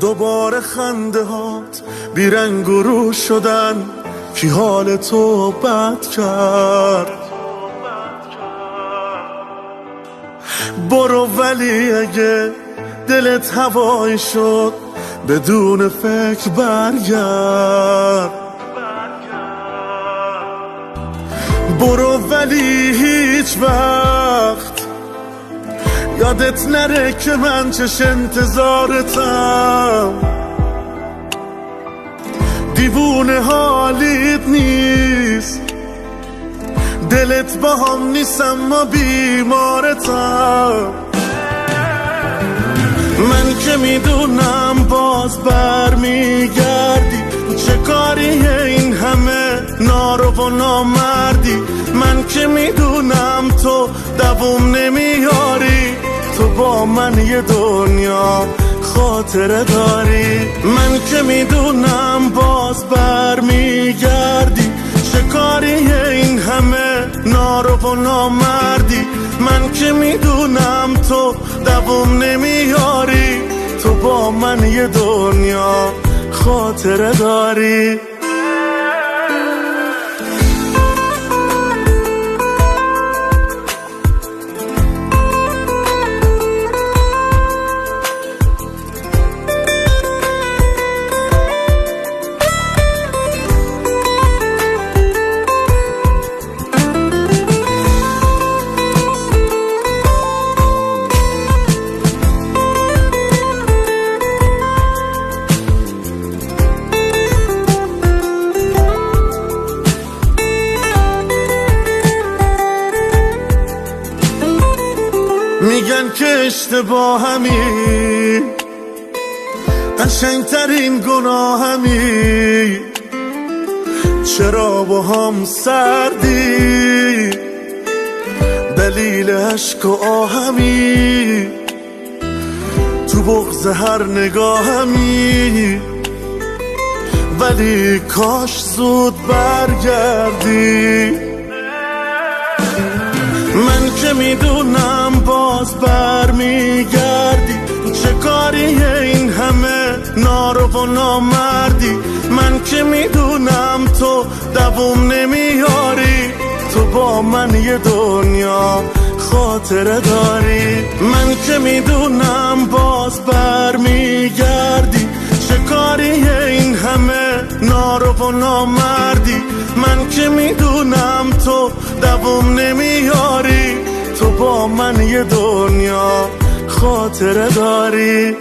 دوباره خنده هات بیرنگ و رو شدن، کی حال تو بد کرد. برو ولی اگه دلت هوایی شد بدون فکر برگرد. برو ولی هیچ وقت یادت نره که من چش انتظارتم. دیوونه حالیت نیست، دلت با هم نیست اما بیمارتم. من که میدونم باز برمیگردی، چه کاریه این همه نارو و نامردی. من که میدونم تو دووم نمیاری، تو با من یه دنیا خاطره داری. من که میدونم باز برمیگردی، چه کاریه این همه نارو و نامردی. من که میدونم تو دووم نمیاری، تو با من یه دنیا خاطره داری. میگن که اشتباهمی، قشنگترین گناهمی. چرا با هم سردی، دلیل عشق و آهمی. تو بغض هر نگاهمی، ولی کاش زود برگردی. من که میدونم باز برمیگردی، چه کاریه این همه نارو و نامردی. من که میدونم تو دووم نمیاری، تو با من یه دنیا خاطره داری. من که میدونم باز برمیگردی، چه کاریه این همه نارو و نامردی. من که میدونم تو دووم نمیاری، تو با من یه دنیا خاطره داری.